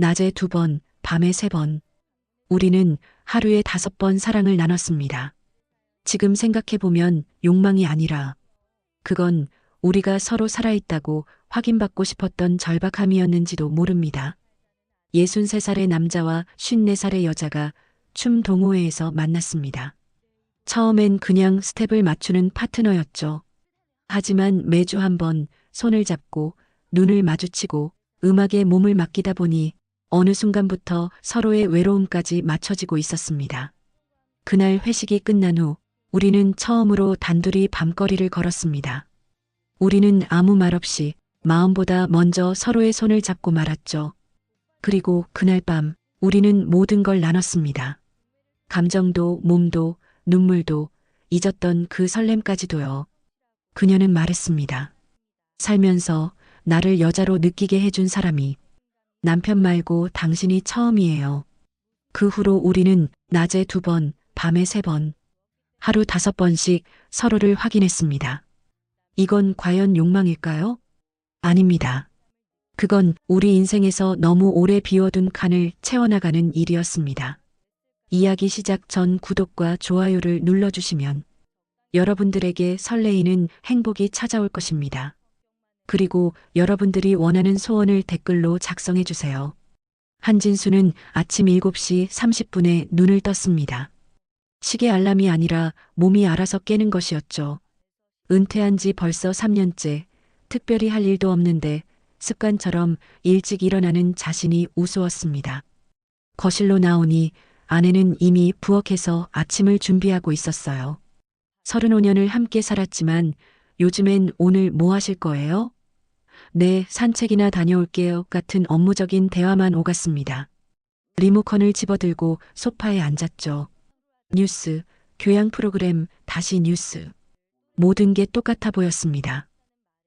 낮에 2번, 밤에 3번. 우리는 하루에 5번 사랑을 나눴습니다. 지금 생각해보면 욕망이 아니라 그건 우리가 서로 살아있다고 확인받고 싶었던 절박함이었는지도 모릅니다. 63살의 남자와 54살의 여자가 춤 동호회에서 만났습니다. 처음엔 그냥 스텝을 맞추는 파트너였죠. 하지만 매주 한 번 손을 잡고 눈을 마주치고 음악에 몸을 맡기다 보니 어느 순간부터 서로의 외로움까지 맞춰지고 있었습니다. 그날 회식이 끝난 후 우리는 처음으로 단둘이 밤거리를 걸었습니다. 우리는 아무 말 없이 마음보다 먼저 서로의 손을 잡고 말았죠. 그리고 그날 밤 우리는 모든 걸 나눴습니다. 감정도 몸도 눈물도 잊었던 그 설렘까지도요. 그녀는 말했습니다. 살면서 나를 여자로 느끼게 해준 사람이 남편 말고 당신이 처음이에요. 그 후로 우리는 낮에 2번, 밤에 3번, 하루 5번씩 서로를 확인했습니다. 이건 과연 욕망일까요? 아닙니다. 그건 우리 인생에서 너무 오래 비워둔 칸을 채워나가는 일이었습니다. 이야기 시작 전 구독과 좋아요를 눌러주시면 여러분들에게 설레이는 행복이 찾아올 것입니다. 그리고 여러분들이 원하는 소원을 댓글로 작성해 주세요. 한진수는 아침 7시 30분에 눈을 떴습니다. 시계 알람이 아니라 몸이 알아서 깨는 것이었죠. 은퇴한 지 벌써 3년째, 특별히 할 일도 없는데 습관처럼 일찍 일어나는 자신이 우스웠습니다. 거실로 나오니 아내는 이미 부엌에서 아침을 준비하고 있었어요. 35년을 함께 살았지만 요즘엔 오늘 뭐 하실 거예요? 네, 산책이나 다녀올게요. 같은 업무적인 대화만 오갔습니다. 리모컨을 집어들고 소파에 앉았죠. 뉴스, 교양 프로그램, 다시 뉴스. 모든 게 똑같아 보였습니다.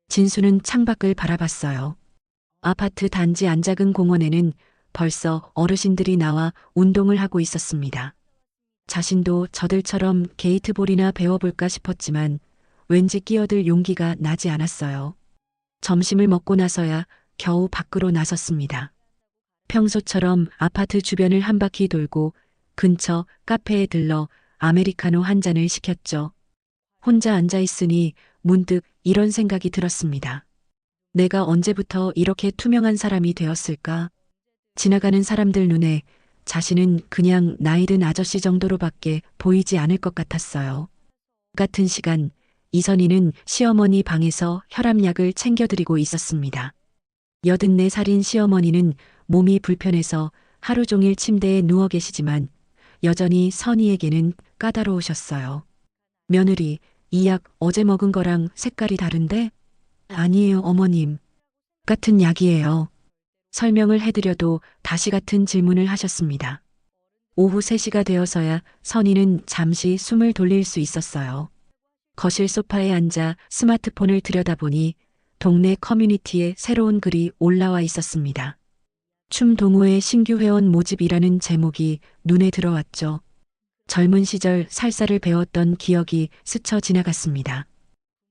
진수는 창밖을 바라봤어요. 아파트 단지 안작은 공원에는 벌써 어르신들이 나와 운동을 하고 있었습니다. 자신도 저들처럼 게이트볼이나 배워볼까 싶었지만 왠지 끼어들 용기가 나지 않았어요. 점심을 먹고 나서야 겨우 밖으로 나섰습니다. 평소처럼 아파트 주변을 한 바퀴 돌고 근처 카페에 들러 아메리카노 한 잔을 시켰죠. 혼자 앉아 있으니 문득 이런 생각이 들었습니다. 내가 언제부터 이렇게 투명한 사람이 되었을까? 지나가는 사람들 눈에 자신은 그냥 나이든 아저씨 정도로밖에 보이지 않을 것 같았어요. 같은 시간 이선희는 시어머니 방에서 혈압약을 챙겨드리고 있었습니다. 84살인 시어머니는 몸이 불편해서 하루 종일 침대에 누워 계시지만 여전히 선희에게는 까다로우셨어요. 며느리, 이 약 어제 먹은 거랑 색깔이 다른데? 아니에요, 어머님. 같은 약이에요. 설명을 해드려도 다시 같은 질문을 하셨습니다. 오후 3시가 되어서야 선희는 잠시 숨을 돌릴 수 있었어요. 거실 소파에 앉아 스마트폰을 들여다보니 동네 커뮤니티에 새로운 글이 올라와 있었습니다. 춤 동호회 신규 회원 모집이라는 제목이 눈에 들어왔죠. 젊은 시절 살사를 배웠던 기억이 스쳐 지나갔습니다.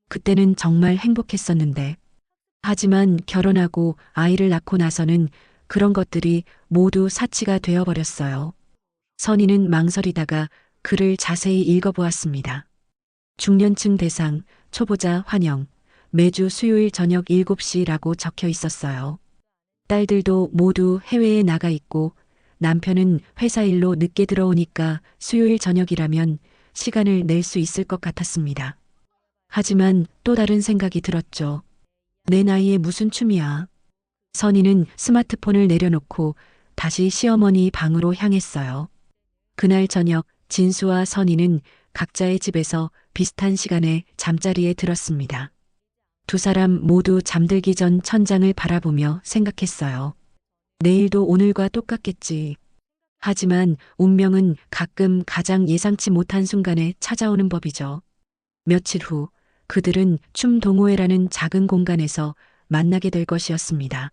그때는 정말 행복했었는데. 하지만 결혼하고 아이를 낳고 나서는 그런 것들이 모두 사치가 되어버렸어요. 선희는 망설이다가 글을 자세히 읽어보았습니다. 중년층 대상, 초보자 환영, 매주 수요일 저녁 7시라고 적혀 있었어요. 딸들도 모두 해외에 나가 있고 남편은 회사 일로 늦게 들어오니까 수요일 저녁이라면 시간을 낼 수 있을 것 같았습니다. 하지만 또 다른 생각이 들었죠. 내 나이에 무슨 춤이야. 선희는 스마트폰을 내려놓고 다시 시어머니 방으로 향했어요. 그날 저녁 진수와 선희는 각자의 집에서 비슷한 시간에 잠자리에 들었습니다. 두 사람 모두 잠들기 전 천장을 바라보며 생각했어요. 내일도 오늘과 똑같겠지. 하지만 운명은 가끔 가장 예상치 못한 순간에 찾아오는 법이죠. 며칠 후 그들은 춤 동호회라는 작은 공간에서 만나게 될 것이었습니다.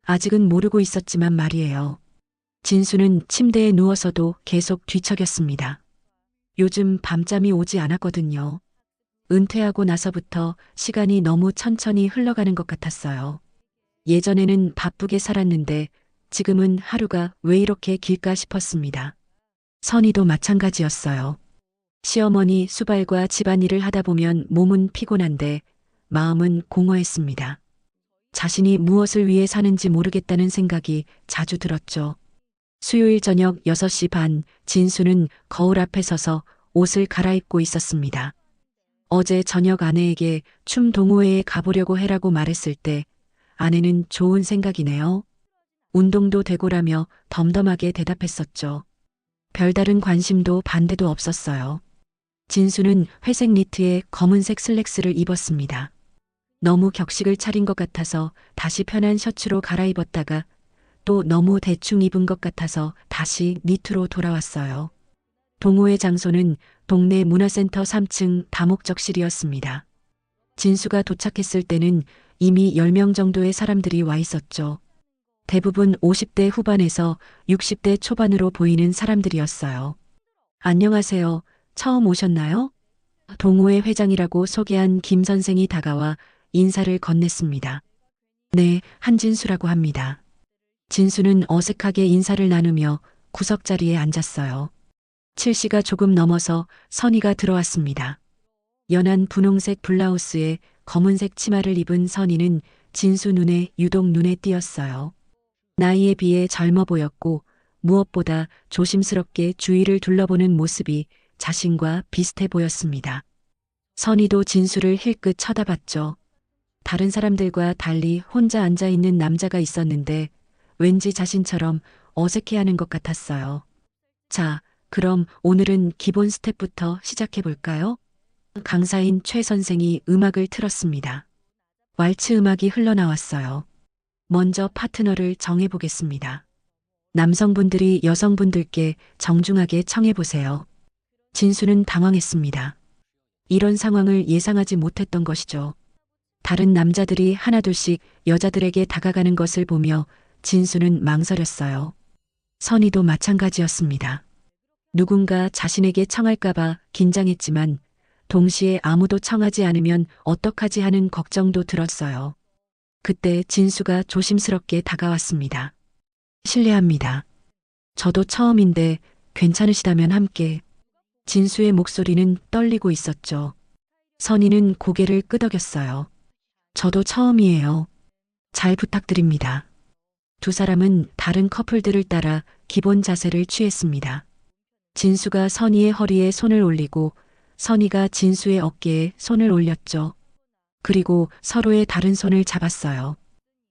아직은 모르고 있었지만 말이에요. 진수는 침대에 누워서도 계속 뒤척였습니다. 요즘 밤잠이 오지 않았거든요. 은퇴하고 나서부터 시간이 너무 천천히 흘러가는 것 같았어요. 예전에는 바쁘게 살았는데 지금은 하루가 왜 이렇게 길까 싶었습니다. 선희도 마찬가지였어요. 시어머니 수발과 집안일을 하다 보면 몸은 피곤한데 마음은 공허했습니다. 자신이 무엇을 위해 사는지 모르겠다는 생각이 자주 들었죠. 수요일 저녁 6시 반, 진수는 거울 앞에 서서 옷을 갈아입고 있었습니다. 어제 저녁 아내에게 춤 동호회에 가보려고 해라고 말했을 때 아내는 좋은 생각이네요. 운동도 되고라며 덤덤하게 대답했었죠. 별다른 관심도 반대도 없었어요. 진수는 회색 니트에 검은색 슬랙스를 입었습니다. 너무 격식을 차린 것 같아서 다시 편한 셔츠로 갈아입었다가 또 너무 대충 입은 것 같아서 다시 니트로 돌아왔어요. 동호회 장소는 동네 문화센터 3층 다목적실이었습니다. 진수가 도착했을 때는 이미 10명 정도의 사람들이 와 있었죠. 대부분 50대 후반에서 60대 초반으로 보이는 사람들이었어요. 안녕하세요. 처음 오셨나요? 동호회 회장이라고 소개한 김 선생이 다가와 인사를 건넸습니다. 네, 한진수라고 합니다. 진수는 어색하게 인사를 나누며 구석자리에 앉았어요. 7시가 조금 넘어서 선희가 들어왔습니다. 연한 분홍색 블라우스에 검은색 치마를 입은 선희는 진수 눈에 유독 눈에 띄었어요. 나이에 비해 젊어 보였고 무엇보다 조심스럽게 주위를 둘러보는 모습이 자신과 비슷해 보였습니다. 선희도 진수를 힐끗 쳐다봤죠. 다른 사람들과 달리 혼자 앉아 있는 남자가 있었는데 왠지 자신처럼 어색해하는 것 같았어요. 자, 그럼 오늘은 기본 스텝부터 시작해 볼까요? 강사인 최 선생이 음악을 틀었습니다. 왈츠 음악이 흘러나왔어요. 먼저 파트너를 정해보겠습니다. 남성분들이 여성분들께 정중하게 청해보세요. 진수는 당황했습니다. 이런 상황을 예상하지 못했던 것이죠. 다른 남자들이 하나둘씩 여자들에게 다가가는 것을 보며 진수는 망설였어요. 선희도 마찬가지였습니다. 누군가 자신에게 청할까봐 긴장했지만 동시에 아무도 청하지 않으면 어떡하지 하는 걱정도 들었어요. 그때 진수가 조심스럽게 다가왔습니다. 실례합니다. 저도 처음인데 괜찮으시다면 함께. 진수의 목소리는 떨리고 있었죠. 선희는 고개를 끄덕였어요. 저도 처음이에요. 잘 부탁드립니다. 두 사람은 다른 커플들을 따라 기본 자세를 취했습니다. 진수가 선희의 허리에 손을 올리고 선희가 진수의 어깨에 손을 올렸죠. 그리고 서로의 다른 손을 잡았어요.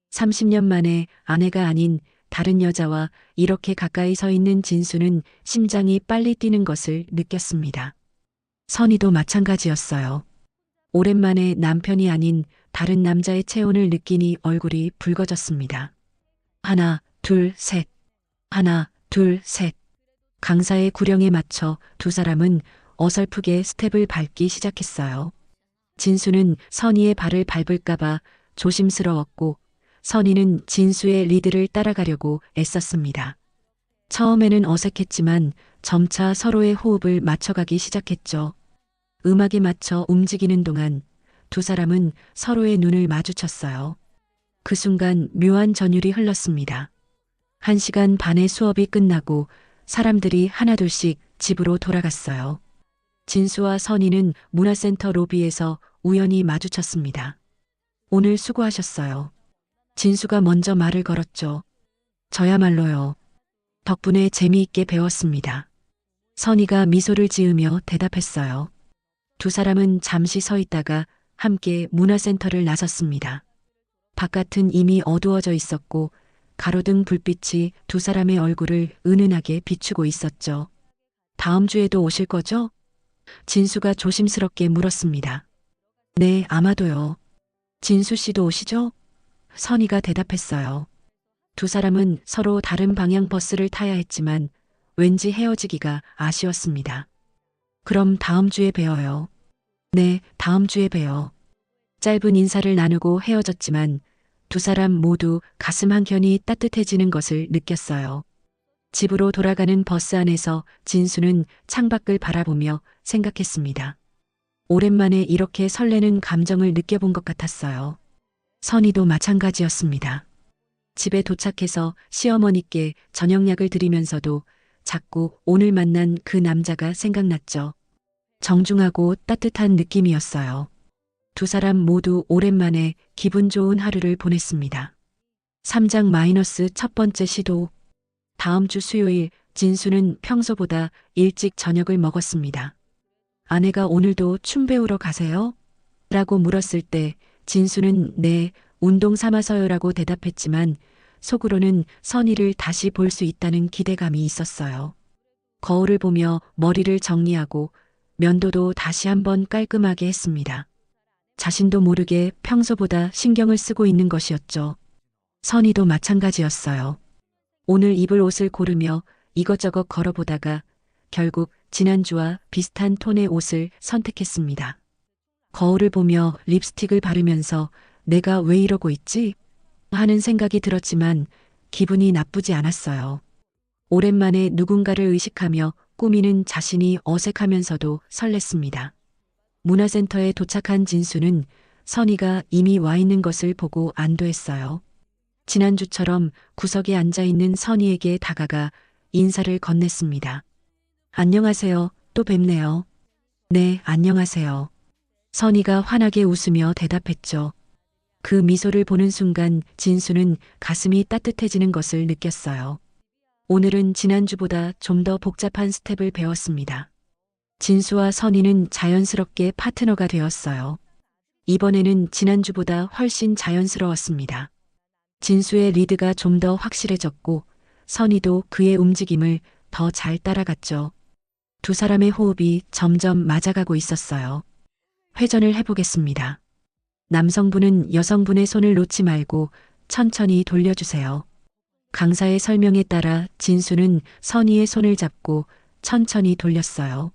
30년 만에 아내가 아닌 다른 여자와 이렇게 가까이 서 있는 진수는 심장이 빨리 뛰는 것을 느꼈습니다. 선희도 마찬가지였어요. 오랜만에 남편이 아닌 다른 남자의 체온을 느끼니 얼굴이 붉어졌습니다. 하나, 둘, 셋. 하나, 둘, 셋. 강사의 구령에 맞춰 두 사람은 어설프게 스텝을 밟기 시작했어요. 진수는 선희의 발을 밟을까봐 조심스러웠고 선희는 진수의 리드를 따라가려고 애썼습니다. 처음에는 어색했지만 점차 서로의 호흡을 맞춰가기 시작했죠. 음악에 맞춰 움직이는 동안 두 사람은 서로의 눈을 마주쳤어요. 그 순간 묘한 전율이 흘렀습니다. 1시간 반의 수업이 끝나고 사람들이 하나둘씩 집으로 돌아갔어요. 진수와 선희는 문화센터 로비에서 우연히 마주쳤습니다. 오늘 수고하셨어요. 진수가 먼저 말을 걸었죠. 저야말로요. 덕분에 재미있게 배웠습니다. 선희가 미소를 지으며 대답했어요. 두 사람은 잠시 서 있다가 함께 문화센터를 나섰습니다. 바깥은 이미 어두워져 있었고 가로등 불빛이 두 사람의 얼굴을 은은하게 비추고 있었죠. 다음 주에도 오실 거죠? 진수가 조심스럽게 물었습니다. 네, 아마도요. 진수 씨도 오시죠? 선희가 대답했어요. 두 사람은 서로 다른 방향 버스를 타야 했지만 왠지 헤어지기가 아쉬웠습니다. 그럼 다음 주에 봬요. 네, 다음 주에 봬요. 짧은 인사를 나누고 헤어졌지만 두 사람 모두 가슴 한켠이 따뜻해지는 것을 느꼈어요. 집으로 돌아가는 버스 안에서 진수는 창밖을 바라보며 생각했습니다. 오랜만에 이렇게 설레는 감정을 느껴본 것 같았어요. 선희도 마찬가지였습니다. 집에 도착해서 시어머니께 저녁약을 드리면서도 자꾸 오늘 만난 그 남자가 생각났죠. 정중하고 따뜻한 느낌이었어요. 두 사람 모두 오랜만에 기분 좋은 하루를 보냈습니다. 3장 마이너스 첫 번째 시도. 다음 주 수요일 진수는 평소보다 일찍 저녁을 먹었습니다. 아내가 오늘도 춤 배우러 가세요? 라고 물었을 때 진수는 네, 운동 삼아서요라고 대답했지만 속으로는 선희를 다시 볼 수 있다는 기대감이 있었어요. 거울을 보며 머리를 정리하고 면도도 다시 한번 깔끔하게 했습니다. 자신도 모르게 평소보다 신경을 쓰고 있는 것이었죠. 선희도 마찬가지였어요. 오늘 입을 옷을 고르며 이것저것 걸어보다가 결국 지난주와 비슷한 톤의 옷을 선택했습니다. 거울을 보며 립스틱을 바르면서 내가 왜 이러고 있지? 하는 생각이 들었지만 기분이 나쁘지 않았어요. 오랜만에 누군가를 의식하며 꾸미는 자신이 어색하면서도 설렜습니다. 문화센터에 도착한 진수는 선희가 이미 와 있는 것을 보고 안도했어요. 지난주처럼 구석에 앉아있는 선희에게 다가가 인사를 건넸습니다. 안녕하세요. 또 뵙네요. 네, 안녕하세요. 선희가 환하게 웃으며 대답했죠. 그 미소를 보는 순간 진수는 가슴이 따뜻해지는 것을 느꼈어요. 오늘은 지난주보다 좀 더 복잡한 스텝을 배웠습니다. 진수와 선희는 자연스럽게 파트너가 되었어요. 이번에는 지난주보다 훨씬 자연스러웠습니다. 진수의 리드가 좀 더 확실해졌고 선희도 그의 움직임을 더 잘 따라갔죠. 두 사람의 호흡이 점점 맞아가고 있었어요. 회전을 해보겠습니다. 남성분은 여성분의 손을 놓지 말고 천천히 돌려주세요. 강사의 설명에 따라 진수는 선희의 손을 잡고 천천히 돌렸어요.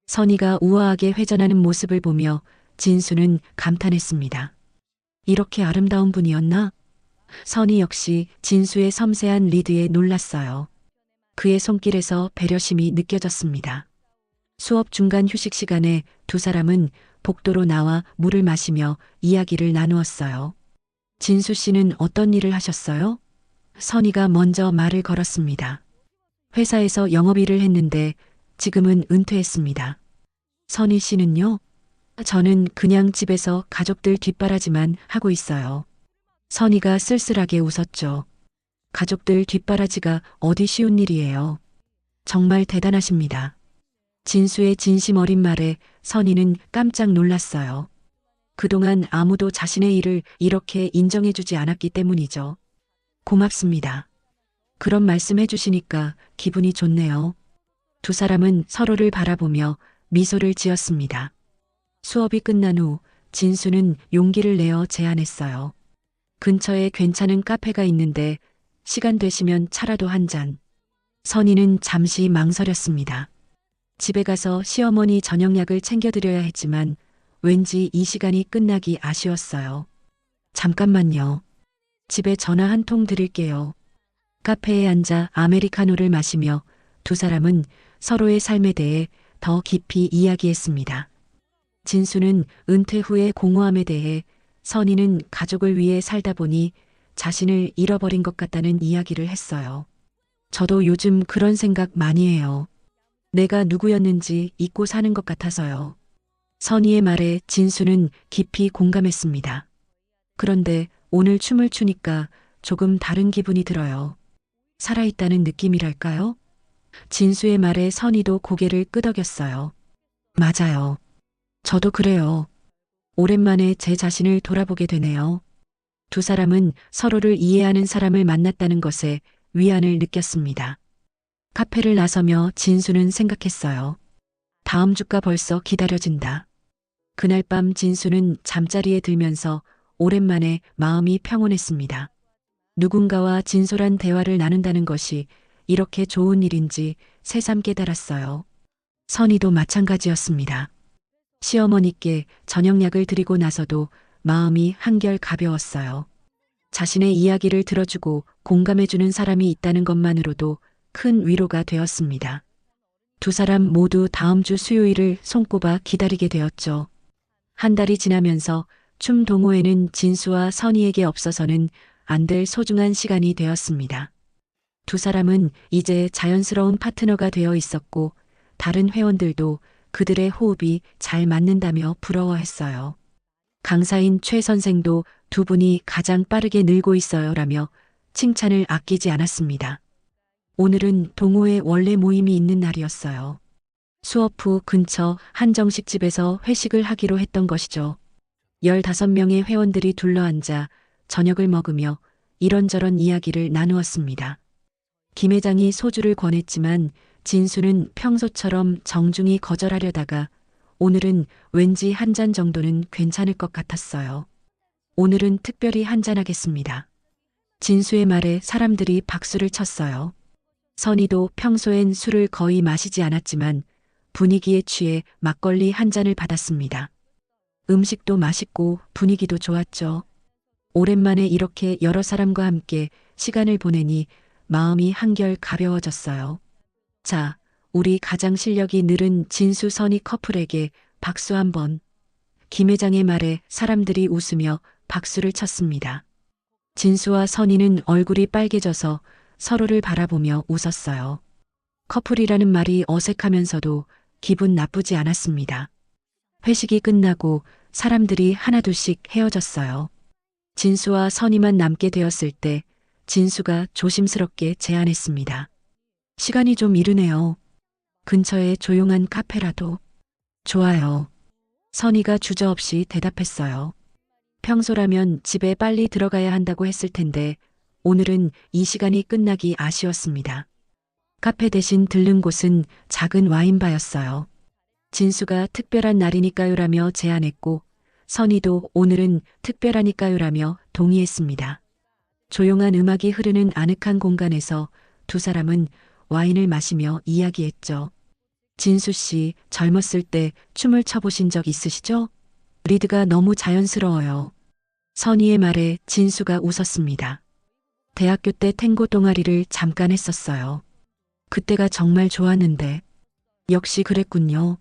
선희가 우아하게 회전하는 모습을 보며 진수는 감탄했습니다. 이렇게 아름다운 분이었나? 선희 역시 진수의 섬세한 리드에 놀랐어요. 그의 손길에서 배려심이 느껴졌습니다. 수업 중간 휴식 시간에 두 사람은 복도로 나와 물을 마시며 이야기를 나누었어요. 진수 씨는 어떤 일을 하셨어요? 선희가 먼저 말을 걸었습니다. 회사에서 영업일을 했는데 지금은 은퇴했습니다. 선희 씨는요? 저는 그냥 집에서 가족들 뒷바라지만 하고 있어요. 선희가 쓸쓸하게 웃었죠. 가족들 뒷바라지가 어디 쉬운 일이에요. 정말 대단하십니다. 진수의 진심 어린 말에 선희는 깜짝 놀랐어요. 그동안 아무도 자신의 일을 이렇게 인정해주지 않았기 때문이죠. 고맙습니다. 그런 말씀 해주시니까 기분이 좋네요. 두 사람은 서로를 바라보며 미소를 지었습니다. 수업이 끝난 후 진수는 용기를 내어 제안했어요. 근처에 괜찮은 카페가 있는데 시간 되시면 차라도 한 잔. 선희는 잠시 망설였습니다. 집에 가서 시어머니 저녁약을 챙겨드려야 했지만 왠지 이 시간이 끝나기 아쉬웠어요. 잠깐만요. 집에 전화 한 통 드릴게요. 카페에 앉아 아메리카노를 마시며 두 사람은 서로의 삶에 대해 더 깊이 이야기했습니다. 진수는 은퇴 후의 공허함에 대해, 선희는 가족을 위해 살다 보니 자신을 잃어버린 것 같다는 이야기를 했어요. 저도 요즘 그런 생각 많이 해요. 내가 누구였는지 잊고 사는 것 같아서요. 선희의 말에 진수는 깊이 공감했습니다. 그런데 오늘 춤을 추니까 조금 다른 기분이 들어요. 살아있다는 느낌이랄까요? 진수의 말에 선희도 고개를 끄덕였어요. 맞아요. 저도 그래요. 오랜만에 제 자신을 돌아보게 되네요. 두 사람은 서로를 이해하는 사람을 만났다는 것에 위안을 느꼈습니다. 카페를 나서며 진수는 생각했어요. 다음 주가 벌써 기다려진다. 그날 밤 진수는 잠자리에 들면서 오랜만에 마음이 평온했습니다. 누군가와 진솔한 대화를 나눈다는 것이 이렇게 좋은 일인지 새삼 깨달았어요. 선희도 마찬가지였습니다. 시어머니께 저녁약을 드리고 나서도 마음이 한결 가벼웠어요. 자신의 이야기를 들어주고 공감해주는 사람이 있다는 것만으로도 큰 위로가 되었습니다. 두 사람 모두 다음 주 수요일을 손꼽아 기다리게 되었죠. 한 달이 지나면서 춤 동호회는 진수와 선희에게 없어서는 안 될 소중한 시간이 되었습니다. 두 사람은 이제 자연스러운 파트너가 되어 있었고 다른 회원들도 그들의 호흡이 잘 맞는다며 부러워했어요. 강사인 최 선생도 두 분이 가장 빠르게 늘고 있어요라며 칭찬을 아끼지 않았습니다. 오늘은 동호회 원래 모임이 있는 날이었어요. 수업 후 근처 한정식 집에서 회식을 하기로 했던 것이죠. 15명의 회원들이 둘러앉아 저녁을 먹으며 이런저런 이야기를 나누었습니다. 김 회장이 소주를 권했지만 진수는 평소처럼 정중히 거절하려다가 오늘은 왠지 한 잔 정도는 괜찮을 것 같았어요. 오늘은 특별히 한 잔 하겠습니다. 진수의 말에 사람들이 박수를 쳤어요. 선희도 평소엔 술을 거의 마시지 않았지만 분위기에 취해 막걸리 한 잔을 받았습니다. 음식도 맛있고 분위기도 좋았죠. 오랜만에 이렇게 여러 사람과 함께 시간을 보내니 마음이 한결 가벼워졌어요. 자, 우리 가장 실력이 늘은 진수 선희 커플에게 박수 한번. 김 회장의 말에 사람들이 웃으며 박수를 쳤습니다. 진수와 선희는 얼굴이 빨개져서 서로를 바라보며 웃었어요. 커플이라는 말이 어색하면서도 기분 나쁘지 않았습니다. 회식이 끝나고 사람들이 하나둘씩 헤어졌어요. 진수와 선희만 남게 되었을 때 진수가 조심스럽게 제안했습니다. 시간이 좀 이르네요. 근처에 조용한 카페라도. 좋아요. 선희가 주저없이 대답했어요. 평소라면 집에 빨리 들어가야 한다고 했을 텐데 오늘은 이 시간이 끝나기 아쉬웠습니다. 카페 대신 들른 곳은 작은 와인바였어요. 진수가 특별한 날이니까요라며 제안했고 선희도 오늘은 특별하니까요라며 동의했습니다. 조용한 음악이 흐르는 아늑한 공간에서 두 사람은 와인을 마시며 이야기했죠. 진수 씨, 젊었을 때 춤을 춰보신 적 있으시죠? 리드가 너무 자연스러워요. 선희의 말에 진수가 웃었습니다. 대학교 때 탱고 동아리를 잠깐 했었어요. 그때가 정말 좋았는데. 역시 그랬군요.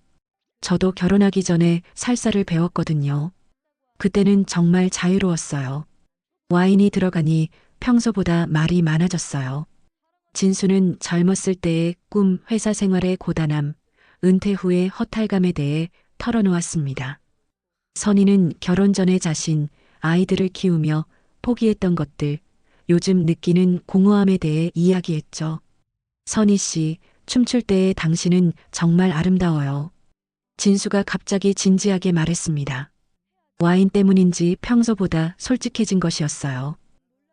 저도 결혼하기 전에 살사를 배웠거든요. 그때는 정말 자유로웠어요. 와인이 들어가니 평소보다 말이 많아졌어요. 진수는 젊었을 때의 꿈, 회사 생활의 고단함, 은퇴 후의 허탈감에 대해 털어놓았습니다. 선희는 결혼 전의 자신, 아이들을 키우며 포기했던 것들, 요즘 느끼는 공허함에 대해 이야기했죠. 선희 씨, 춤출 때의 당신은 정말 아름다워요. 진수가 갑자기 진지하게 말했습니다. 와인 때문인지 평소보다 솔직해진 것이었어요.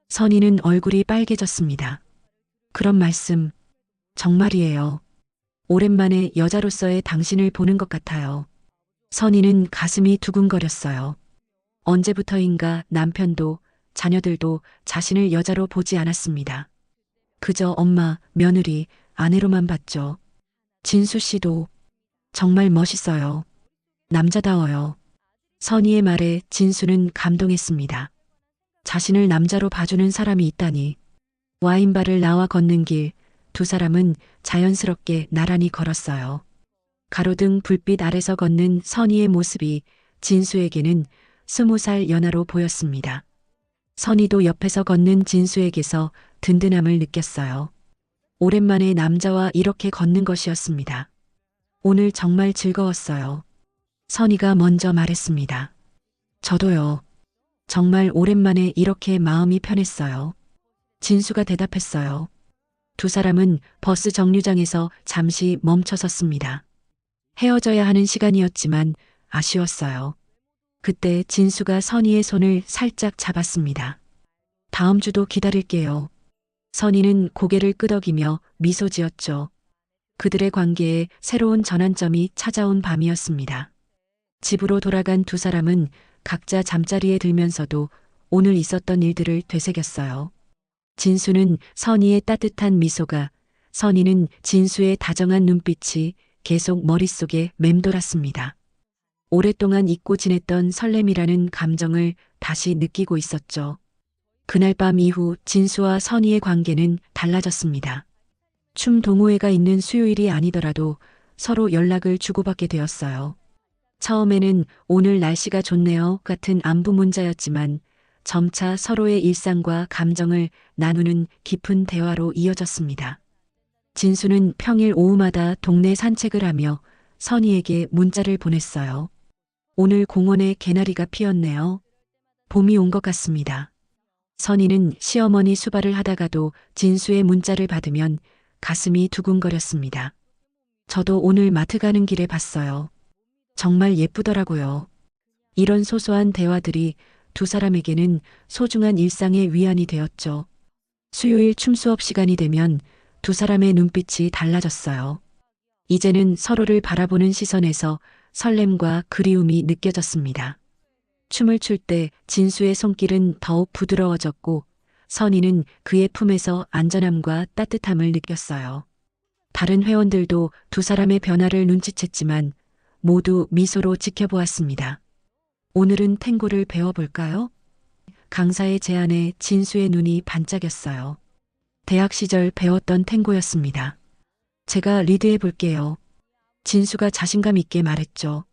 선희는 얼굴이 빨개졌습니다. 그런 말씀, 정말이에요. 오랜만에 여자로서의 당신을 보는 것 같아요. 선희는 가슴이 두근거렸어요. 언제부터인가 남편도 자녀들도 자신을 여자로 보지 않았습니다. 그저 엄마, 며느리, 아내로만 봤죠. 진수 씨도 정말 멋있어요. 남자다워요. 선희의 말에 진수는 감동했습니다. 자신을 남자로 봐주는 사람이 있다니. 와인바를 나와 걷는 길, 두 사람은 자연스럽게 나란히 걸었어요. 가로등 불빛 아래서 걷는 선희의 모습이 진수에게는 20살 연하로 보였습니다. 선희도 옆에서 걷는 진수에게서 든든함을 느꼈어요. 오랜만에 남자와 이렇게 걷는 것이었습니다. 오늘 정말 즐거웠어요. 선희가 먼저 말했습니다. 저도요. 정말 오랜만에 이렇게 마음이 편했어요. 진수가 대답했어요. 두 사람은 버스 정류장에서 잠시 멈춰섰습니다. 헤어져야 하는 시간이었지만 아쉬웠어요. 그때 진수가 선희의 손을 살짝 잡았습니다. 다음 주도 기다릴게요. 선희는 고개를 끄덕이며 미소 지었죠. 그들의 관계에 새로운 전환점이 찾아온 밤이었습니다. 집으로 돌아간 두 사람은 각자 잠자리에 들면서도 오늘 있었던 일들을 되새겼어요. 진수는 선희의 따뜻한 미소가, 선희는 진수의 다정한 눈빛이 계속 머릿속에 맴돌았습니다. 오랫동안 잊고 지냈던 설렘이라는 감정을 다시 느끼고 있었죠. 그날 밤 이후 진수와 선희의 관계는 달라졌습니다. 춤 동호회가 있는 수요일이 아니더라도 서로 연락을 주고받게 되었어요. 처음에는 오늘 날씨가 좋네요 같은 안부 문자였지만 점차 서로의 일상과 감정을 나누는 깊은 대화로 이어졌습니다. 진수는 평일 오후마다 동네 산책을 하며 선희에게 문자를 보냈어요. 오늘 공원에 개나리가 피었네요. 봄이 온 것 같습니다. 선희는 시어머니 수발을 하다가도 진수의 문자를 받으면 가슴이 두근거렸습니다. 저도 오늘 마트 가는 길에 봤어요. 정말 예쁘더라고요. 이런 소소한 대화들이 두 사람에게는 소중한 일상의 위안이 되었죠. 수요일 춤 수업 시간이 되면 두 사람의 눈빛이 달라졌어요. 이제는 서로를 바라보는 시선에서 설렘과 그리움이 느껴졌습니다. 춤을 출 때 진수의 손길은 더욱 부드러워졌고 선희는 그의 품에서 안전함과 따뜻함을 느꼈어요. 다른 회원들도 두 사람의 변화를 눈치챘지만 모두 미소로 지켜보았습니다. 오늘은 탱고를 배워볼까요? 강사의 제안에 진수의 눈이 반짝였어요. 대학 시절 배웠던 탱고였습니다. 제가 리드해 볼게요. 진수가 자신감 있게 말했죠.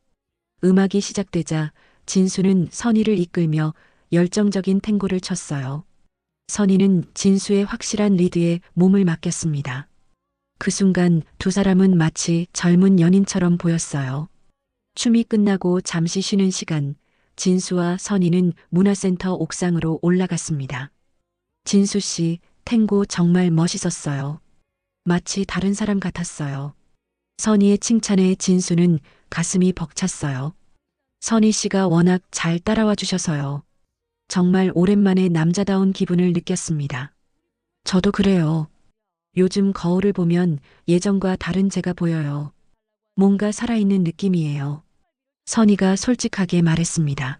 음악이 시작되자 진수는 선희를 이끌며 열정적인 탱고를 췄어요. 선희는 진수의 확실한 리드에 몸을 맡겼습니다. 그 순간 두 사람은 마치 젊은 연인처럼 보였어요. 춤이 끝나고 잠시 쉬는 시간, 진수와 선희는 문화센터 옥상으로 올라갔습니다. 진수 씨, 탱고 정말 멋있었어요. 마치 다른 사람 같았어요. 선희의 칭찬에 진수는 가슴이 벅찼어요. 선희 씨가 워낙 잘 따라와 주셔서요. 정말 오랜만에 남자다운 기분을 느꼈습니다. 저도 그래요. 요즘 거울을 보면 예전과 다른 제가 보여요. 뭔가 살아있는 느낌이에요. 선희가 솔직하게 말했습니다.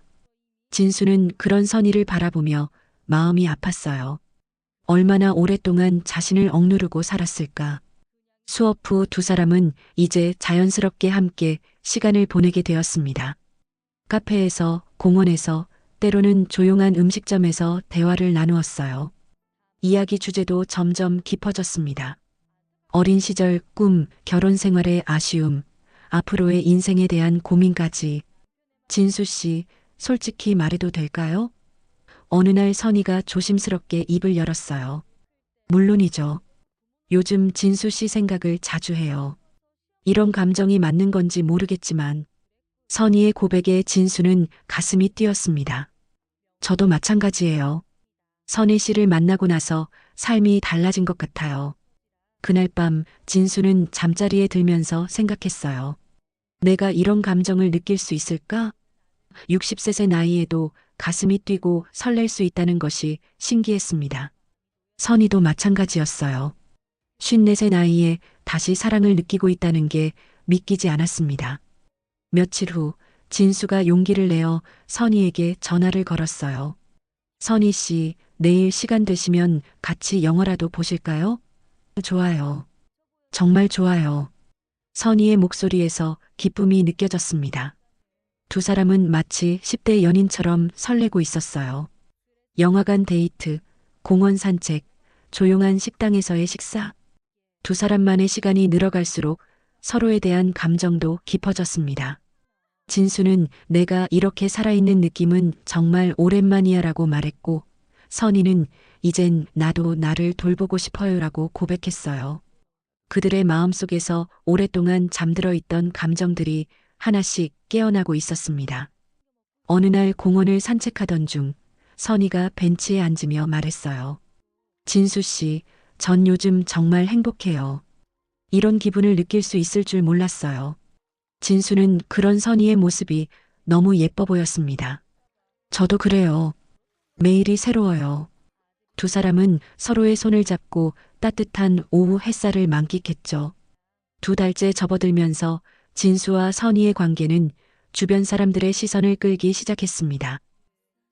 진수는 그런 선희를 바라보며 마음이 아팠어요. 얼마나 오랫동안 자신을 억누르고 살았을까. 수업 후 두 사람은 이제 자연스럽게 함께 시간을 보내게 되었습니다. 카페에서, 공원에서, 때로는 조용한 음식점에서 대화를 나누었어요. 이야기 주제도 점점 깊어졌습니다. 어린 시절 꿈, 결혼 생활의 아쉬움, 앞으로의 인생에 대한 고민까지. 진수 씨, 솔직히 말해도 될까요? 어느 날 선희가 조심스럽게 입을 열었어요. 물론이죠. 요즘 진수 씨 생각을 자주 해요. 이런 감정이 맞는 건지 모르겠지만 선희의 고백에 진수는 가슴이 뛰었습니다. 저도 마찬가지예요. 선희 씨를 만나고 나서 삶이 달라진 것 같아요. 그날 밤 진수는 잠자리에 들면서 생각했어요. 내가 이런 감정을 느낄 수 있을까? 60세 나이에도 가슴이 뛰고 설렐 수 있다는 것이 신기했습니다. 선희도 마찬가지였어요. 54세 나이에 다시 사랑을 느끼고 있다는 게 믿기지 않았습니다. 며칠 후 진수가 용기를 내어 선희에게 전화를 걸었어요. 선희 씨, 내일 시간 되시면 같이 영화라도 보실까요? 좋아요. 정말 좋아요. 선희의 목소리에서 기쁨이 느껴졌습니다. 두 사람은 마치 10대 연인처럼 설레고 있었어요. 영화관 데이트, 공원 산책, 조용한 식당에서의 식사. 두 사람만의 시간이 늘어갈수록 서로에 대한 감정도 깊어졌습니다. 진수는 내가 이렇게 살아있는 느낌은 정말 오랜만이야라고 말했고, 선희는 이젠 나도 나를 돌보고 싶어요라고 고백했어요. 그들의 마음속에서 오랫동안 잠들어 있던 감정들이 하나씩 깨어나고 있었습니다. 어느 날 공원을 산책하던 중 선희가 벤치에 앉으며 말했어요. 진수 씨, 전 요즘 정말 행복해요. 이런 기분을 느낄 수 있을 줄 몰랐어요. 진수는 그런 선희의 모습이 너무 예뻐 보였습니다. 저도 그래요. 매일이 새로워요. 두 사람은 서로의 손을 잡고 따뜻한 오후 햇살을 만끽했죠. 2달째 접어들면서 진수와 선희의 관계는 주변 사람들의 시선을 끌기 시작했습니다.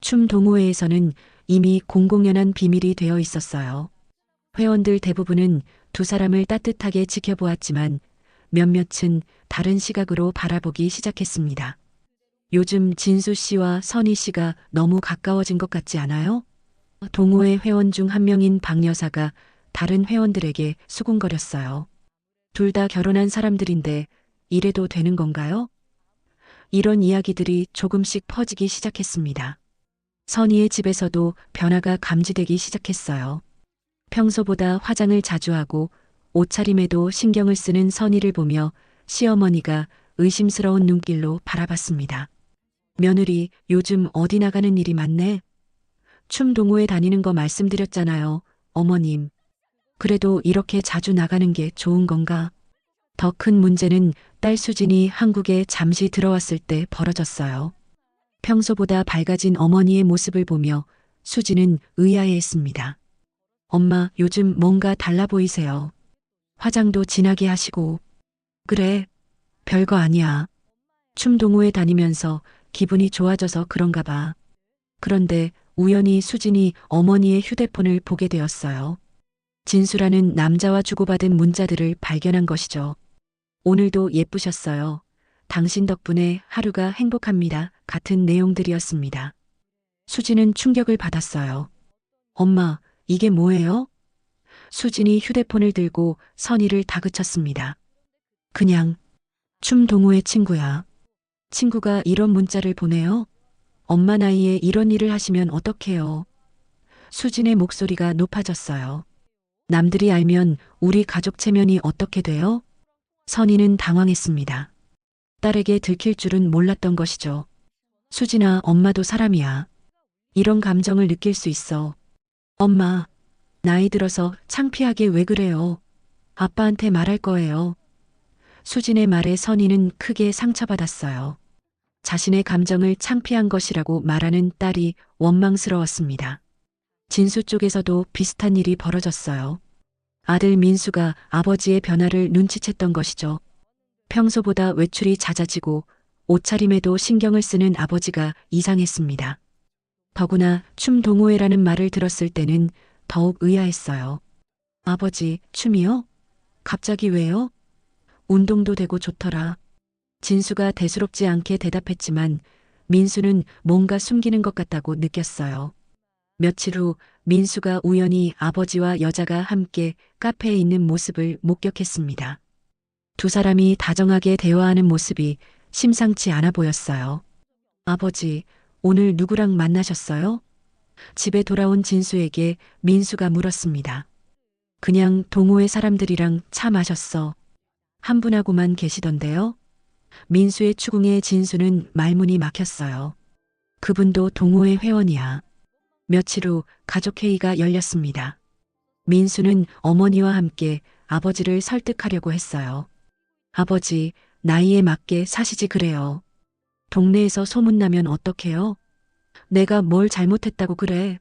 춤 동호회에서는 이미 공공연한 비밀이 되어 있었어요. 회원들 대부분은 두 사람을 따뜻하게 지켜보았지만 몇몇은 다른 시각으로 바라보기 시작했습니다. 요즘 진수 씨와 선희 씨가 너무 가까워진 것 같지 않아요? 동호회 회원 중 한 명인 박 여사가 다른 회원들에게 수군거렸어요. 둘 다 결혼한 사람들인데 이래도 되는 건가요? 이런 이야기들이 조금씩 퍼지기 시작했습니다. 선희의 집에서도 변화가 감지되기 시작했어요. 평소보다 화장을 자주 하고 옷차림에도 신경을 쓰는 선희를 보며 시어머니가 의심스러운 눈길로 바라봤습니다. 며느리, 요즘 어디 나가는 일이 많네? 춤 동호회 다니는 거 말씀드렸잖아요, 어머님. 그래도 이렇게 자주 나가는 게 좋은 건가? 더 큰 문제는 딸 수진이 한국에 잠시 들어왔을 때 벌어졌어요. 평소보다 밝아진 어머니의 모습을 보며 수진은 의아해했습니다. 엄마, 요즘 뭔가 달라 보이세요. 화장도 진하게 하시고. 그래, 별거 아니야. 춤 동호회 다니면서 기분이 좋아져서 그런가 봐. 그런데 우연히 수진이 어머니의 휴대폰을 보게 되었어요. 진수라는 남자와 주고받은 문자들을 발견한 것이죠. 오늘도 예쁘셨어요. 당신 덕분에 하루가 행복합니다. 같은 내용들이었습니다. 수진은 충격을 받았어요. 엄마, 이게 뭐예요? 수진이 휴대폰을 들고 선희를 다그쳤습니다. 그냥 춤 동호회 친구야. 친구가 이런 문자를 보내요? 엄마 나이에 이런 일을 하시면 어떡해요? 수진의 목소리가 높아졌어요. 남들이 알면 우리 가족 체면이 어떻게 돼요? 선희는 당황했습니다. 딸에게 들킬 줄은 몰랐던 것이죠. 수진아, 엄마도 사람이야. 이런 감정을 느낄 수 있어. 엄마, 나이 들어서 창피하게 왜 그래요? 아빠한테 말할 거예요. 수진의 말에 선희는 크게 상처받았어요. 자신의 감정을 창피한 것이라고 말하는 딸이 원망스러웠습니다. 진수 쪽에서도 비슷한 일이 벌어졌어요. 아들 민수가 아버지의 변화를 눈치챘던 것이죠. 평소보다 외출이 잦아지고 옷차림에도 신경을 쓰는 아버지가 이상했습니다. 더구나 춤 동호회라는 말을 들었을 때는 더욱 의아했어요. 아버지, 춤이요? 갑자기 왜요? 운동도 되고 좋더라. 진수가 대수롭지 않게 대답했지만 민수는 뭔가 숨기는 것 같다고 느꼈어요. 며칠 후 민수가 우연히 아버지와 여자가 함께 카페에 있는 모습을 목격했습니다. 두 사람이 다정하게 대화하는 모습이 심상치 않아 보였어요. 아버지, 오늘 누구랑 만나셨어요? 집에 돌아온 진수에게 민수가 물었습니다. 그냥 동호회 사람들이랑 차 마셨어. 한 분하고만 계시던데요? 민수의 추궁에 진수는 말문이 막혔어요. 그분도 동호회 회원이야. 며칠 후 가족회의가 열렸습니다. 민수는 어머니와 함께 아버지를 설득하려고 했어요. 아버지, 나이에 맞게 사시지 그래요. 동네에서 소문나면 어떡해요? 내가 뭘 잘못했다고 그래?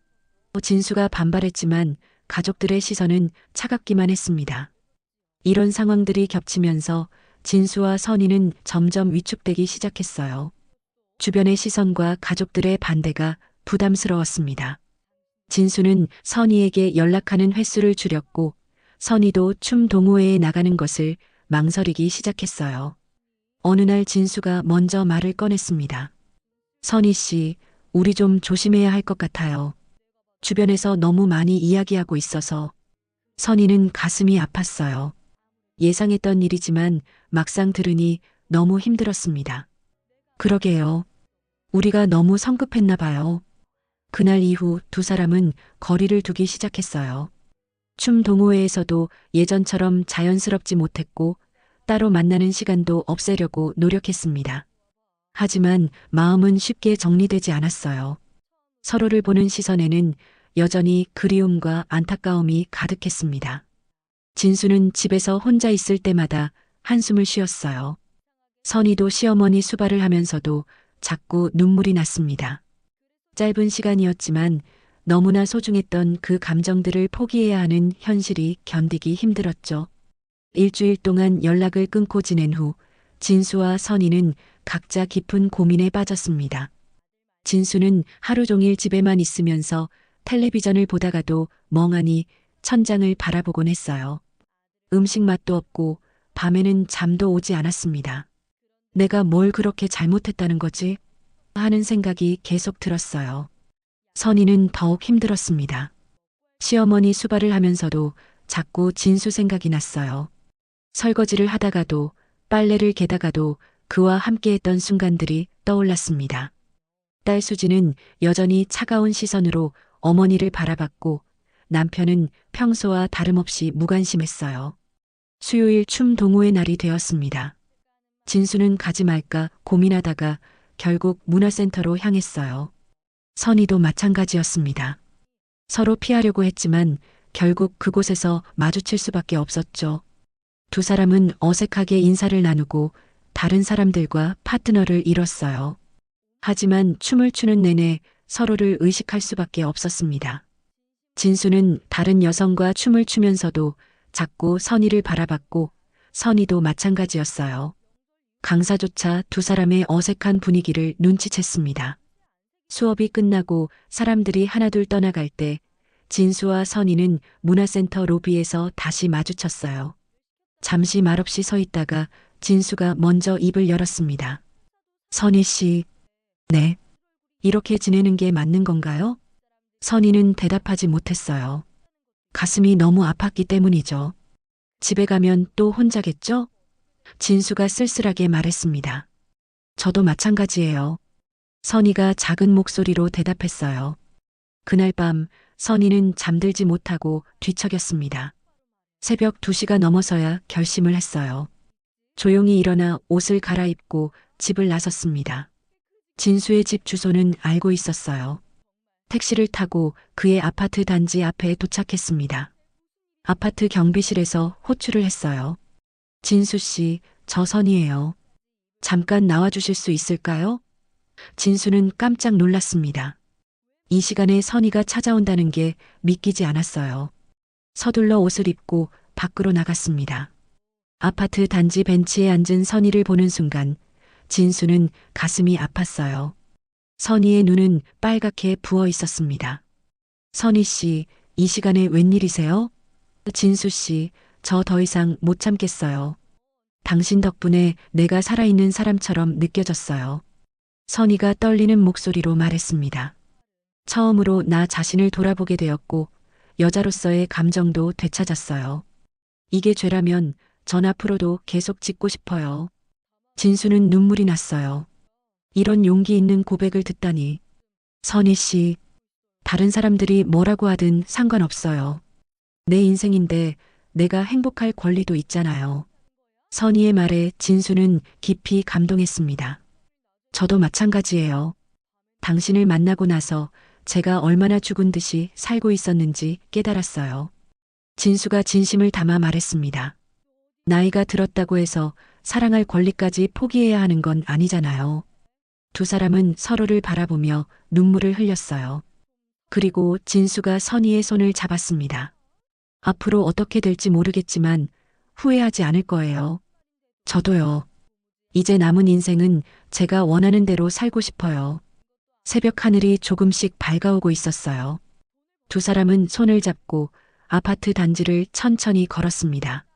진수가 반발했지만 가족들의 시선은 차갑기만 했습니다. 이런 상황들이 겹치면서 진수와 선희는 점점 위축되기 시작했어요. 주변의 시선과 가족들의 반대가 부담스러웠습니다. 진수는 선희에게 연락하는 횟수를 줄였고 선희도 춤 동호회에 나가는 것을 망설이기 시작했어요. 어느 날 진수가 먼저 말을 꺼냈습니다. 선희 씨, 우리 좀 조심해야 할 것 같아요. 주변에서 너무 많이 이야기하고 있어서. 선희는 가슴이 아팠어요. 예상했던 일이지만 막상 들으니 너무 힘들었습니다. 그러게요. 우리가 너무 성급했나 봐요. 그날 이후 두 사람은 거리를 두기 시작했어요. 춤 동호회에서도 예전처럼 자연스럽지 못했고 따로 만나는 시간도 없애려고 노력했습니다. 하지만 마음은 쉽게 정리되지 않았어요. 서로를 보는 시선에는 여전히 그리움과 안타까움이 가득했습니다. 진수는 집에서 혼자 있을 때마다 한숨을 쉬었어요. 선희도 시어머니 수발을 하면서도 자꾸 눈물이 났습니다. 짧은 시간이었지만 너무나 소중했던 그 감정들을 포기해야 하는 현실이 견디기 힘들었죠. 일주일 동안 연락을 끊고 지낸 후 진수와 선희는 각자 깊은 고민에 빠졌습니다. 진수는 하루 종일 집에만 있으면서 텔레비전을 보다가도 멍하니 천장을 바라보곤 했어요. 음식 맛도 없고 밤에는 잠도 오지 않았습니다. 내가 뭘 그렇게 잘못했다는 거지? 하는 생각이 계속 들었어요. 선희는 더욱 힘들었습니다. 시어머니 수발을 하면서도 자꾸 진수 생각이 났어요. 설거지를 하다가도 빨래를 개다가도 그와 함께했던 순간들이 떠올랐습니다. 딸 수지는 여전히 차가운 시선으로 어머니를 바라봤고 남편은 평소와 다름없이 무관심했어요. 수요일 춤 동호회 날이 되었습니다. 진수는 가지 말까 고민하다가 결국 문화센터로 향했어요. 선희도 마찬가지였습니다. 서로 피하려고 했지만 결국 그곳에서 마주칠 수밖에 없었죠. 두 사람은 어색하게 인사를 나누고 다른 사람들과 파트너를 잃었어요. 하지만 춤을 추는 내내 서로를 의식할 수밖에 없었습니다. 진수는 다른 여성과 춤을 추면서도 자꾸 선희를 바라봤고 선희도 마찬가지였어요. 강사조차 두 사람의 어색한 분위기를 눈치챘습니다. 수업이 끝나고 사람들이 하나둘 떠나갈 때 진수와 선희는 문화센터 로비에서 다시 마주쳤어요. 잠시 말없이 서 있다가 진수가 먼저 입을 열었습니다. 선희 씨, 네. 이렇게 지내는 게 맞는 건가요? 선희는 대답하지 못했어요. 가슴이 너무 아팠기 때문이죠. 집에 가면 또 혼자겠죠? 진수가 쓸쓸하게 말했습니다. 저도 마찬가지예요. 선희가 작은 목소리로 대답했어요. 그날 밤 선희는 잠들지 못하고 뒤척였습니다. 새벽 2시가 넘어서야 결심을 했어요. 조용히 일어나 옷을 갈아입고 집을 나섰습니다. 진수의 집 주소는 알고 있었어요. 택시를 타고 그의 아파트 단지 앞에 도착했습니다. 아파트 경비실에서 호출을 했어요. 진수 씨, 저 선이에요. 잠깐 나와주실 수 있을까요? 진수는 깜짝 놀랐습니다. 이 시간에 선희가 찾아온다는 게 믿기지 않았어요. 서둘러 옷을 입고 밖으로 나갔습니다. 아파트 단지 벤치에 앉은 선희를 보는 순간 진수는 가슴이 아팠어요. 선희의 눈은 빨갛게 부어 있었습니다. 선희 씨, 이 시간에 웬일이세요? 진수 씨, 저 더 이상 못 참겠어요. 당신 덕분에 내가 살아있는 사람처럼 느껴졌어요. 선희가 떨리는 목소리로 말했습니다. 처음으로 나 자신을 돌아보게 되었고 여자로서의 감정도 되찾았어요. 이게 죄라면 전 앞으로도 계속 짓고 싶어요. 진수는 눈물이 났어요. 이런 용기 있는 고백을 듣다니. 선희 씨, 다른 사람들이 뭐라고 하든 상관없어요. 내 인생인데 내가 행복할 권리도 있잖아요. 선희의 말에 진수는 깊이 감동했습니다. 저도 마찬가지예요. 당신을 만나고 나서 제가 얼마나 죽은 듯이 살고 있었는지 깨달았어요. 진수가 진심을 담아 말했습니다. 나이가 들었다고 해서 사랑할 권리까지 포기해야 하는 건 아니잖아요. 두 사람은 서로를 바라보며 눈물을 흘렸어요. 그리고 진수가 선희의 손을 잡았습니다. 앞으로 어떻게 될지 모르겠지만 후회하지 않을 거예요. 저도요. 이제 남은 인생은 제가 원하는 대로 살고 싶어요. 새벽 하늘이 조금씩 밝아오고 있었어요. 두 사람은 손을 잡고 아파트 단지를 천천히 걸었습니다.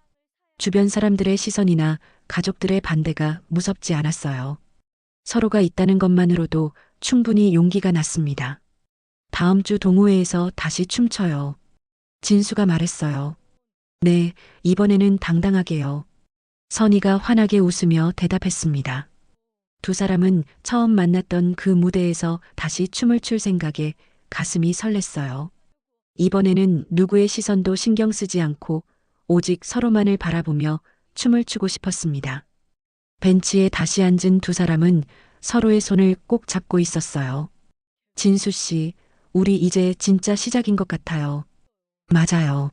주변 사람들의 시선이나 가족들의 반대가 무섭지 않았어요. 서로가 있다는 것만으로도 충분히 용기가 났습니다. 다음 주 동호회에서 다시 춤춰요. 진수가 말했어요. 네, 이번에는 당당하게요. 선희가 환하게 웃으며 대답했습니다. 두 사람은 처음 만났던 그 무대에서 다시 춤을 출 생각에 가슴이 설렜어요. 이번에는 누구의 시선도 신경 쓰지 않고 오직 서로만을 바라보며 춤을 추고 싶었습니다. 벤치에 다시 앉은 두 사람은 서로의 손을 꼭 잡고 있었어요. 진수 씨, 우리 이제 진짜 시작인 것 같아요. 맞아요.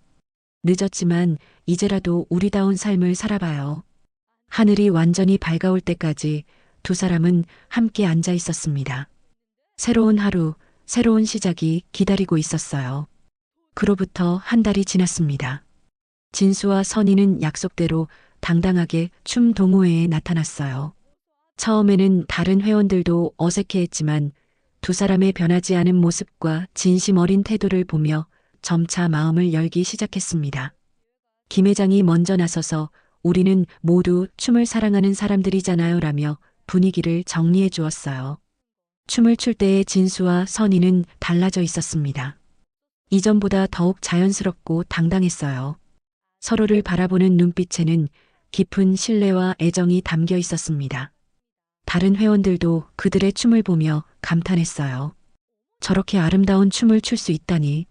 늦었지만 이제라도 우리다운 삶을 살아봐요. 하늘이 완전히 밝아올 때까지 두 사람은 함께 앉아 있었습니다. 새로운 하루, 새로운 시작이 기다리고 있었어요. 그로부터 한 달이 지났습니다. 진수와 선희는 약속대로 당당하게 춤 동호회에 나타났어요. 처음에는 다른 회원들도 어색해했지만 두 사람의 변하지 않은 모습과 진심 어린 태도를 보며 점차 마음을 열기 시작했습니다. 김 회장이 먼저 나서서 우리는 모두 춤을 사랑하는 사람들이잖아요 라며 분위기를 정리해 주었어요. 춤을 출 때의 진수와 선희는 달라져 있었습니다. 이전보다 더욱 자연스럽고 당당했어요. 서로를 바라보는 눈빛에는 깊은 신뢰와 애정이 담겨 있었습니다. 다른 회원들도 그들의 춤을 보며 감탄했어요. 저렇게 아름다운 춤을 출 수 있다니.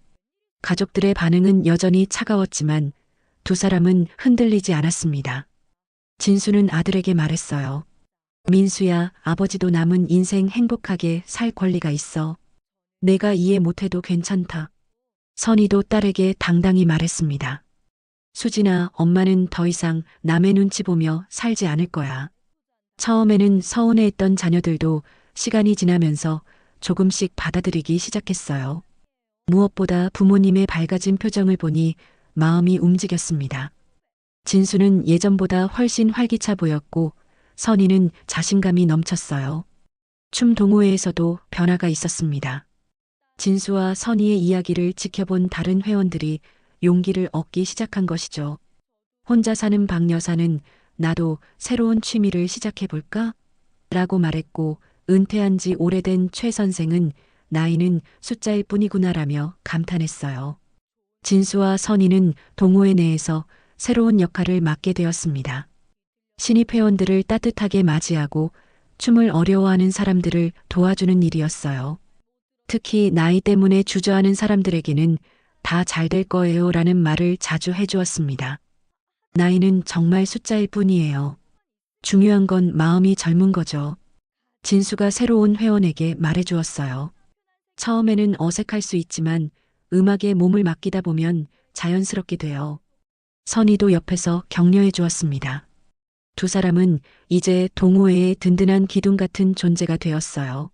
가족들의 반응은 여전히 차가웠지만 두 사람은 흔들리지 않았습니다. 진수는 아들에게 말했어요. 민수야, 아버지도 남은 인생 행복하게 살 권리가 있어. 내가 이해 못해도 괜찮다. 선희도 딸에게 당당히 말했습니다. 수진아, 엄마는 더 이상 남의 눈치 보며 살지 않을 거야. 처음에는 서운해했던 자녀들도 시간이 지나면서 조금씩 받아들이기 시작했어요. 무엇보다 부모님의 밝아진 표정을 보니 마음이 움직였습니다. 진수는 예전보다 훨씬 활기차 보였고 선희는 자신감이 넘쳤어요. 춤 동호회에서도 변화가 있었습니다. 진수와 선희의 이야기를 지켜본 다른 회원들이 용기를 얻기 시작한 것이죠. 혼자 사는 박 여사는 나도 새로운 취미를 시작해볼까? 라고 말했고 은퇴한 지 오래된 최 선생은 나이는 숫자일 뿐이구나라며 감탄했어요. 진수와 선희는 동호회 내에서 새로운 역할을 맡게 되었습니다. 신입 회원들을 따뜻하게 맞이하고 춤을 어려워하는 사람들을 도와주는 일이었어요. 특히 나이 때문에 주저하는 사람들에게는 다 잘 될 거예요 라는 말을 자주 해주었습니다. 나이는 정말 숫자일 뿐이에요. 중요한 건 마음이 젊은 거죠. 진수가 새로운 회원에게 말해주었어요. 처음에는 어색할 수 있지만 음악에 몸을 맡기다 보면 자연스럽게 돼요. 선희도 옆에서 격려해 주었습니다. 두 사람은 이제 동호회의 든든한 기둥 같은 존재가 되었어요.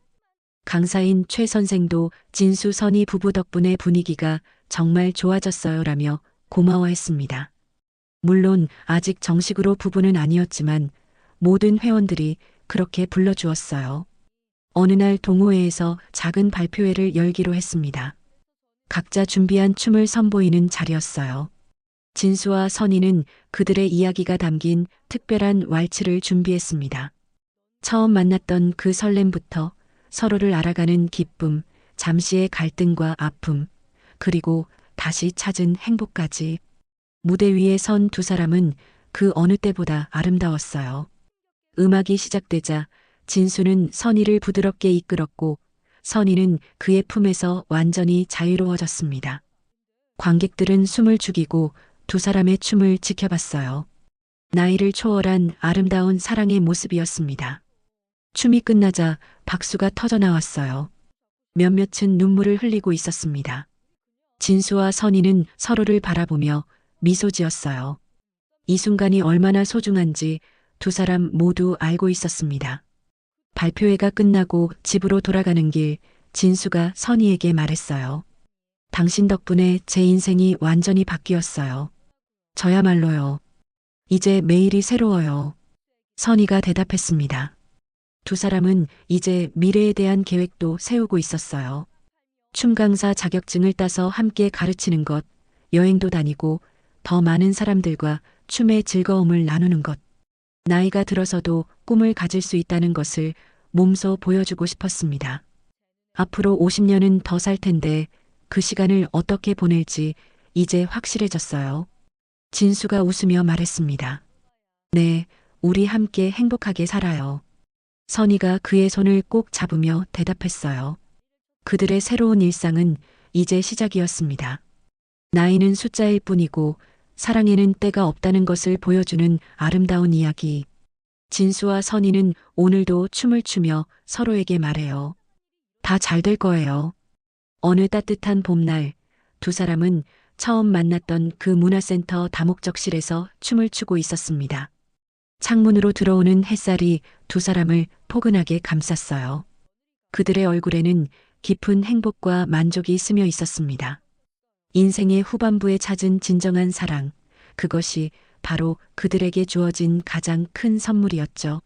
강사인 최 선생도 진수 선희 부부 덕분에 분위기가 정말 좋아졌어요 라며 고마워했습니다. 물론 아직 정식으로 부부는 아니었지만 모든 회원들이 그렇게 불러주었어요. 어느 날 동호회에서 작은 발표회를 열기로 했습니다. 각자 준비한 춤을 선보이는 자리였어요. 진수와 선희는 그들의 이야기가 담긴 특별한 왈츠를 준비했습니다. 처음 만났던 그 설렘부터 서로를 알아가는 기쁨, 잠시의 갈등과 아픔, 그리고 다시 찾은 행복까지. 무대 위에 선 두 사람은 그 어느 때보다 아름다웠어요. 음악이 시작되자 진수는 선희를 부드럽게 이끌었고 선희는 그의 품에서 완전히 자유로워졌습니다. 관객들은 숨을 죽이고 두 사람의 춤을 지켜봤어요. 나이를 초월한 아름다운 사랑의 모습이었습니다. 춤이 끝나자 박수가 터져 나왔어요. 몇몇은 눈물을 흘리고 있었습니다. 진수와 선희는 서로를 바라보며 미소 지었어요. 이 순간이 얼마나 소중한지 두 사람 모두 알고 있었습니다. 발표회가 끝나고 집으로 돌아가는 길 진수가 선희에게 말했어요. 당신 덕분에 제 인생이 완전히 바뀌었어요. 저야말로요. 이제 매일이 새로워요. 선희가 대답했습니다. 두 사람은 이제 미래에 대한 계획도 세우고 있었어요. 춤 강사 자격증을 따서 함께 가르치는 것, 여행도 다니고 더 많은 사람들과 춤의 즐거움을 나누는 것. 나이가 들어서도 꿈을 가질 수 있다는 것을 몸소 보여주고 싶었습니다. 앞으로 50년은 더 살 텐데 그 시간을 어떻게 보낼지 이제 확실해졌어요. 진수가 웃으며 말했습니다. 네, 우리 함께 행복하게 살아요. 선희가 그의 손을 꼭 잡으며 대답했어요. 그들의 새로운 일상은 이제 시작이었습니다. 나이는 숫자일 뿐이고 사랑에는 때가 없다는 것을 보여주는 아름다운 이야기. 진수와 선희는 오늘도 춤을 추며 서로에게 말해요. 다 잘 될 거예요. 어느 따뜻한 봄날 두 사람은 처음 만났던 그 문화센터 다목적실에서 춤을 추고 있었습니다. 창문으로 들어오는 햇살이 두 사람을 포근하게 감쌌어요. 그들의 얼굴에는 깊은 행복과 만족이 스며 있었습니다. 인생의 후반부에 찾은 진정한 사랑, 그것이 바로 그들에게 주어진 가장 큰 선물이었죠.